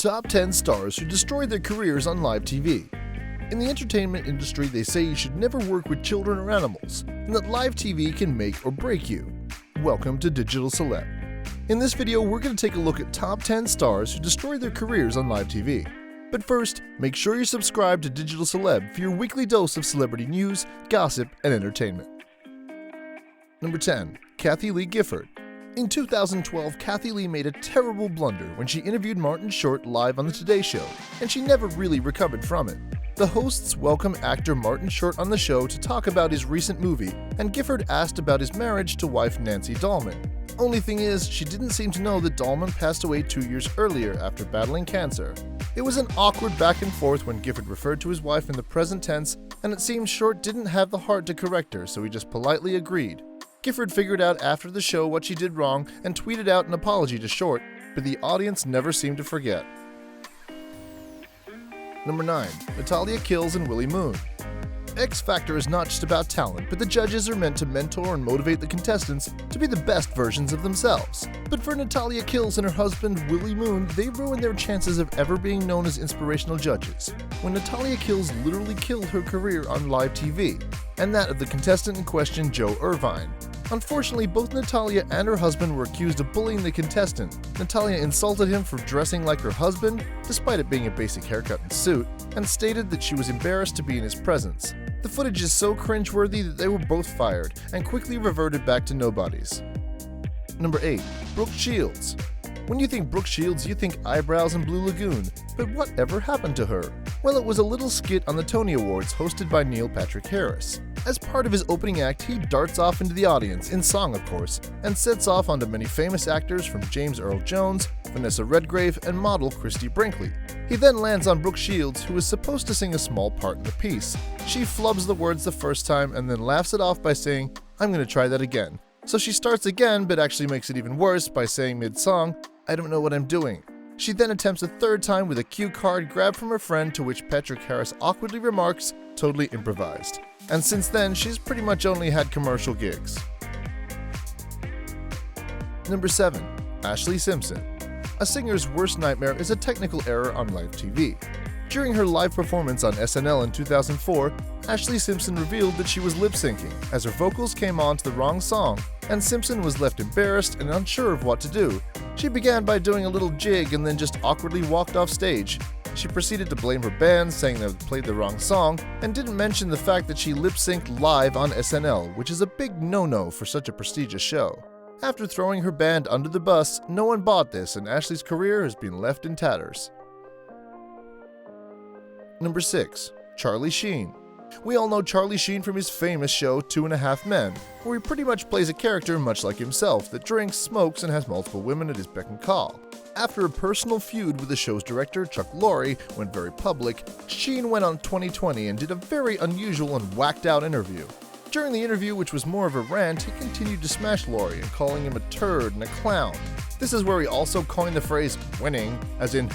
Top 10 stars who destroyed their careers on live TV. In the entertainment industry, they say you should never work with children or animals, and that live TV can make or break you. Welcome to Digital Celeb. In this video, we're going to take a look at top 10 stars who destroyed their careers on live TV. But first, make sure you're subscribed to Digital Celeb for your weekly dose of celebrity news, gossip, and entertainment. Number 10. Kathie Lee Gifford. In 2012, Kathie Lee made a terrible blunder when she interviewed Martin Short live on The Today Show, and she never really recovered from it. The hosts welcomed actor Martin Short on the show to talk about his recent movie, and Gifford asked about his marriage to wife Nancy Dahlman. Only thing is, she didn't seem to know that Dahlman passed away 2 years earlier after battling cancer. It was an awkward back and forth when Gifford referred to his wife in the present tense, and it seemed Short didn't have the heart to correct her, so he just politely agreed. Gifford figured out after the show what she did wrong and tweeted out an apology to Short, but the audience never seemed to forget. Number 9. Natalia kills and Willy Moon. X Factor is not just about talent, but the judges are meant to mentor and motivate the contestants to be the best versions of themselves. But for Natalia Kills and her husband Willy Moon, they ruined their chances of ever being known as inspirational judges, when Natalia Kills literally killed her career on live TV, and that of the contestant in question, Joe Irvine. Unfortunately, both Natalia and her husband were accused of bullying the contestant. Natalia insulted him for dressing like her husband, despite it being a basic haircut and suit, and stated that she was embarrassed to be in his presence. The footage is so cringeworthy that they were both fired, and quickly reverted back to nobodies. Number 8. Brooke Shields. When you think Brooke Shields, you think eyebrows and Blue Lagoon, but whatever happened to her? Well, it was a little skit on the Tony Awards hosted by Neil Patrick Harris. As part of his opening act, he darts off into the audience, in song of course, and sets off onto many famous actors from James Earl Jones, Vanessa Redgrave, and model Christy Brinkley. He then lands on Brooke Shields, who is supposed to sing a small part in the piece. She flubs the words the first time and then laughs it off by saying, "I'm gonna try that again." So she starts again, but actually makes it even worse by saying mid-song, "I don't know what I'm doing." She then attempts a third time with a cue card grabbed from her friend, to which Patrick Harris awkwardly remarks, "Totally improvised." And since then, she's pretty much only had commercial gigs. Number 7. Ashlee Simpson. A singer's worst nightmare is a technical error on live TV. During her live performance on SNL in 2004, Ashlee Simpson revealed that she was lip-syncing, as her vocals came on to the wrong song, and Simpson was left embarrassed and unsure of what to do. She began by doing a little jig and then just awkwardly walked off stage. She proceeded to blame her band, saying they had played the wrong song, and didn't mention the fact that she lip-synced live on SNL, which is a big no-no for such a prestigious show. After throwing her band under the bus, no one bought this, and Ashlee's career has been left in tatters. Number 6. Charlie Sheen. We all know Charlie Sheen from his famous show 2.5 Men, where he pretty much plays a character much like himself that drinks, smokes, and has multiple women at his beck and call. After a personal feud with the show's director, Chuck Lorre, went very public, Sheen went on 2020 and did a very unusual and whacked-out interview. During the interview, which was more of a rant, he continued to smash Lorre and calling him a turd and a clown. This is where he also coined the phrase winning, as in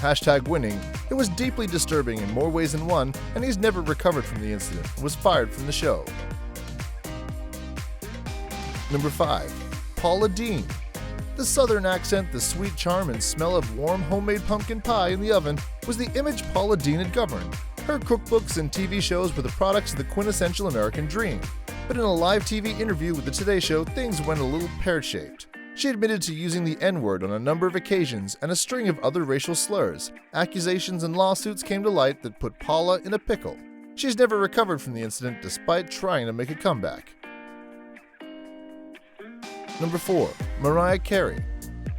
#winning. It was deeply disturbing in more ways than one, and he's never recovered from the incident and was fired from the show. Number 5. Paula Deen. The southern accent, the sweet charm, and smell of warm homemade pumpkin pie in the oven was the image Paula Deen had governed. Her cookbooks and TV shows were the products of the quintessential American dream. But in a live TV interview with The Today Show, things went a little pear-shaped. She admitted to using the N-word on a number of occasions and a string of other racial slurs. Accusations and lawsuits came to light that put Paula in a pickle. She's never recovered from the incident despite trying to make a comeback. Number 4. Mariah Carey.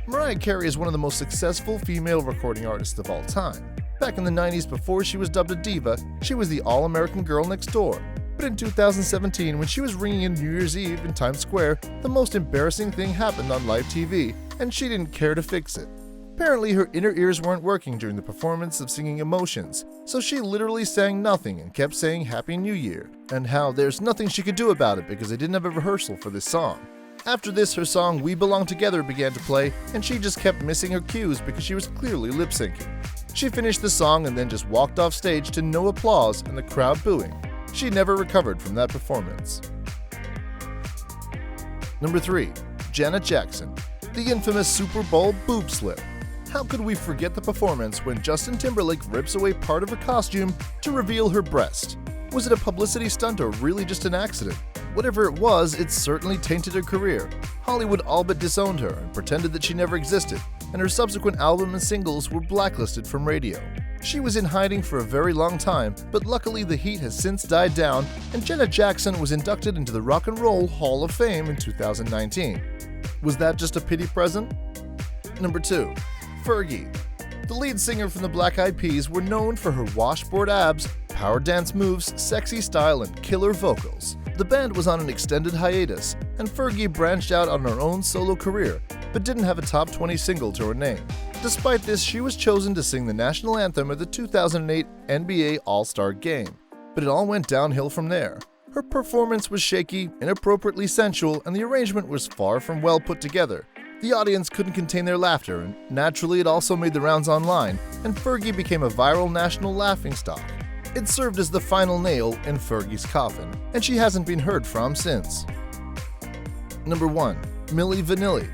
Mariah Carey is one of the most successful female recording artists of all time. Back in the 90s, before she was dubbed a diva, she was the all-American girl next door. But in 2017, when she was ringing in New Year's Eve in Times Square, the most embarrassing thing happened on live TV, and she didn't care to fix it. Apparently, her inner ears weren't working during the performance of singing Emotions, so she literally sang nothing and kept saying Happy New Year, and how there's nothing she could do about it because they didn't have a rehearsal for this song. After this, her song We Belong Together began to play, and she just kept missing her cues because she was clearly lip-syncing. She finished the song and then just walked off stage to no applause and the crowd booing. She never recovered from that performance. Number 3. Janet Jackson. The infamous Super Bowl boob slip. How could we forget the performance when Justin Timberlake rips away part of her costume to reveal her breast? Was it a publicity stunt or really just an accident? Whatever it was, it certainly tainted her career. Hollywood all but disowned her and pretended that she never existed, and her subsequent album and singles were blacklisted from radio. She was in hiding for a very long time, but luckily the heat has since died down, and Janet Jackson was inducted into the Rock and Roll Hall of Fame in 2019. Was that just a pity present? Number 2. Fergie. The lead singer from the Black Eyed Peas were known for her washboard abs, power dance moves, sexy style, and killer vocals. The band was on an extended hiatus, and Fergie branched out on her own solo career, but didn't have a top 20 single to her name. Despite this, she was chosen to sing the national anthem at the 2008 NBA All-Star Game, but it all went downhill from there. Her performance was shaky, inappropriately sensual, and the arrangement was far from well put together. The audience couldn't contain their laughter, and naturally it also made the rounds online, and Fergie became a viral national laughingstock. It served as the final nail in Fergie's coffin, and she hasn't been heard from since. Number 1. Milli Vanilli.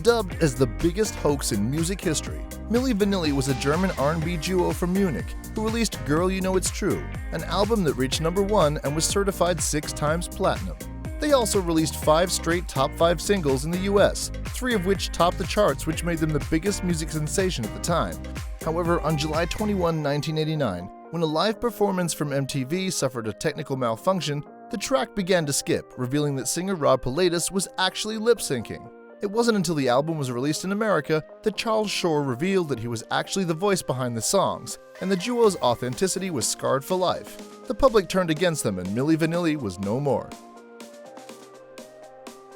Dubbed as the biggest hoax in music history, Milli Vanilli was a German R&B duo from Munich who released Girl You Know It's True, an album that reached number 1 and was certified 6 times platinum. They also released 5 straight top 5 singles in the US, 3 of which topped the charts, which made them the biggest music sensation at the time. However, on July 21, 1989, when a live performance from MTV suffered a technical malfunction, the track began to skip, revealing that singer Rob Pilatus was actually lip-syncing. It wasn't until the album was released in America that Charles Shore revealed that he was actually the voice behind the songs, and the duo's authenticity was scarred for life. The public turned against them, and Milli Vanilli was no more.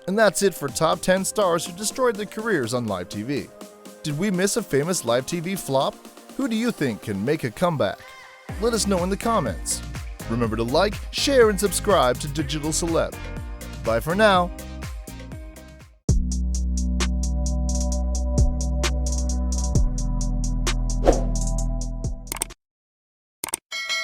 And that's it for top 10 stars who destroyed their careers on live TV. Did we miss a famous live TV flop? Who do you think can make a comeback? Let us know in the comments. Remember to like, share, and subscribe to Digital Celeb. Bye for now.